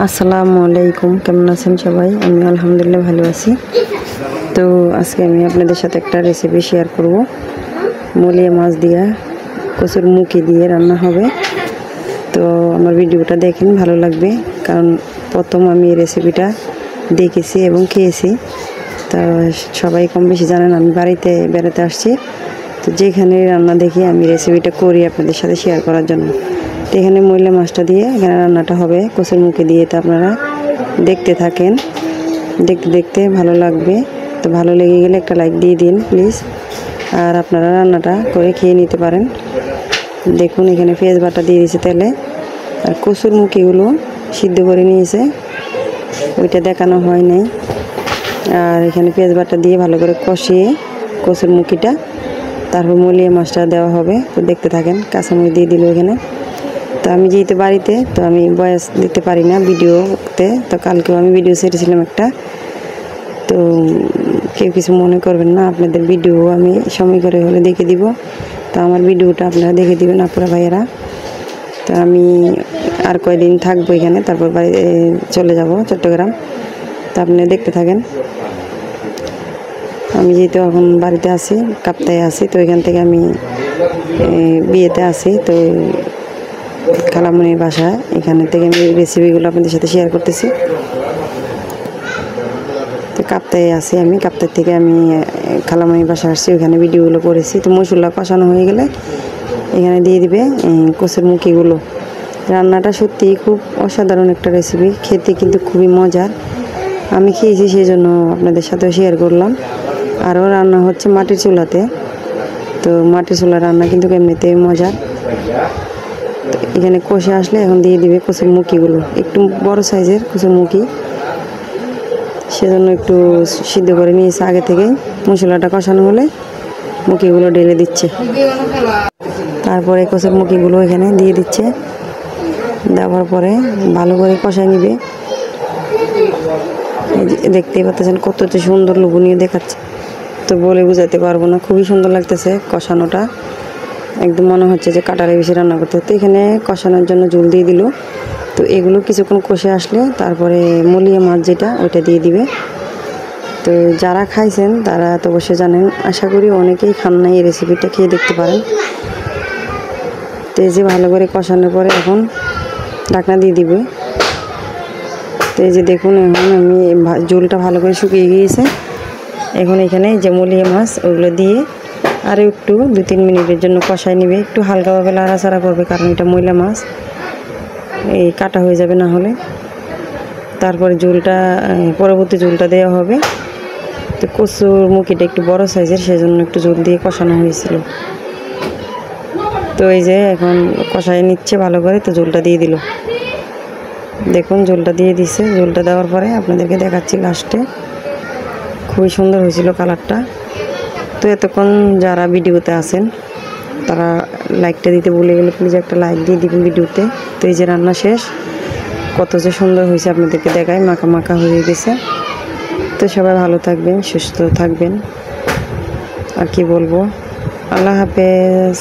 আসসালামু আলাইকুম, কেমন আছেন সবাই? আমি আলহামদুলিল্লাহ ভালো আছি। তো আজকে আমি আপনাদের সাথে একটা রেসিপি শেয়ার করব। মলিয়া মাছ দিয়ে কচুর মুখি দিয়ে রান্না হবে। তো আমার ভিডিওটা দেখেন, ভালো লাগবে, কারণ প্রথম আমি এই রেসিপিটা দেখেছি এবং খেয়েছি। তো সবাই কম বেশি জানেন আমি বাড়িতে বেড়াতে আসছি, তো যেখানে রান্না দেখি আমি রেসিপিটা করি আপনাদের সাথে শেয়ার করার জন্য। তো এখানে মইলা মাছটা দিয়ে এখানে রান্নাটা হবে কচুর মুখি দিয়ে। তো আপনারা দেখতে থাকেন, দেখতে দেখতে ভালো লাগবে। তো ভালো লেগে গেলে একটা লাইক দিয়ে দিন প্লিজ, আর আপনারা রান্নাটা করে খেয়ে নিতে পারেন। দেখুন এখানে পেঁয়াজ বাটা দিয়ে দিয়েছে তেলে, আর কচুর মুখিগুলো সিদ্ধ করে নিয়েছে, ওইটা দেখানো হয় নাই। আর এখানে পেঁয়াজ বাটা দিয়ে ভালো করে কষিয়ে কচুর মুখিটা, তারপর মলিয়া মাছটা দেওয়া হবে। তো দেখতে থাকেন। কাঁচামরিচ দিয়ে দিল এখানে। তো আমি যেহেতু বাড়িতে, তো আমি ভয়েস দিতে পারি না ভিডিওতে। তো কালকেও আমি ভিডিও ছেড়েছিলাম একটা, তো কেউ কিছু মনে করবেন না, আপনাদের ভিডিও আমি সময় করে হলে দেখে দিব। তো আমার ভিডিওটা আপনারা দেখে দিবেন আপনারা ভাইয়েরা। তো আমি আর কয়দিন থাকবো এখানে, তারপর বাড়ি চলে যাব চট্টগ্রাম। তো আপনারা দেখতে থাকেন। আমি যেহেতু এখন বাড়িতে আছি, কাপ্তায় আছি, তো এখান থেকে আমি বিয়েতে আছি। তো খালামনির বাসায়, এখানে থেকে আমি রেসিপিগুলো আপনাদের সাথে শেয়ার করতেছি। তো কাপ্তায় আছি আমি, কাপ্তার থেকে আমি খালামনির বাসায় আসছি, ওখানে ভিডিওগুলো করেছি। তো মশলা কষানো হয়ে গেলে এখানে দিয়ে দিবে কচুর মুখিগুলো। রান্নাটা সত্যিই খুব অসাধারণ একটা রেসিপি, খেতে কিন্তু খুবই মজার। আমি খেয়েছি, সেই জন্য আপনাদের সাথেও শেয়ার করলাম। আরও রান্না হচ্ছে মাটির চুলাতে। তো মাটির চুলা রান্না কিন্তু এমনিতে মজার। তো এখানে কষে আসলে এখন দিয়ে দিবে কচুর মুখিগুলো, একটু বড় সাইজের কচুর মুখি, সেজন্য একটু সিদ্ধ করে নিয়েছে আগে থেকেই। মশলাটা কষানো হলে মুখিগুলো ঢেলে দিচ্ছে, তারপরে কচুর মুখিগুলো এখানে দিয়ে দিচ্ছে। দেওয়ার পরে ভালো করে কষায় নিবে। দেখতেই পাচ্ছেন কত সুন্দর লোভনীয় দেখাচ্ছে, তো বলে বোঝাতে পারবো না। খুবই সুন্দর লাগতেছে কষানোটা, একদম মনে হচ্ছে যে কাটারে বেশি রান্না করতে। তো এখানে কষানোর জন্য জল দিয়ে দিল। তো এগুলো কিছুক্ষণ কষে আসলে তারপরে মলিয়া মাছ যেটা, ওইটা দিয়ে দিবে। তো যারা খাইছেন তারা তো অবশ্যই জানেন, আশা করি অনেকেই খান না, এই রেসিপিটা খেয়ে দেখতে পারেন। তো এই যে ভালো করে কষানোর পরে এখন ঢাকনা দিয়ে দিবে। তো এই যে দেখুন, এখন আমি ঝোলটা ভালো করে শুকিয়ে গিয়েছে। এখন এখানে যে মলিয়া মাছ ওগুলো দিয়ে আরও একটু 2-3 মিনিটের জন্য কষায় নিবে। একটু হালকাভাবে লাড়াচাড়া করবে, কারণ এটা ময়লা মাছ, এই কাটা হয়ে যাবে না হলে। তারপরে ঝোলটা, পরবর্তী ঝোলটা দেওয়া হবে। তো কচুর মুখিটা একটু বড় সাইজের, সেজন্য একটু ঝোল দিয়ে কষানো হয়েছিল। তো এই যে এখন কষায় নিচ্ছে ভালো করে। তো ঝোলটা দিয়ে দিল, দেখুন ঝোলটা দিয়ে দিছে। ঝোলটা দেওয়ার পরে আপনাদেরকে দেখাচ্ছি লাস্টে, খুবই সুন্দর হয়েছিল কালারটা। তো এতক্ষণ যারা ভিডিওতে আছেন তারা লাইকটা দিতে ভুলে গেলে প্লিজ একটা লাইক দিয়ে দিবেন ভিডিওতে। তো এই যে রান্না শেষ, কত যে সুন্দর হয়েছে আপনাদেরকে দেখায়, মাখা মাখা হয়ে গেছে। তো সবাই ভালো থাকবেন, সুস্থ থাকবেন, আর কি বলবো। আল্লাহ হাফেজ।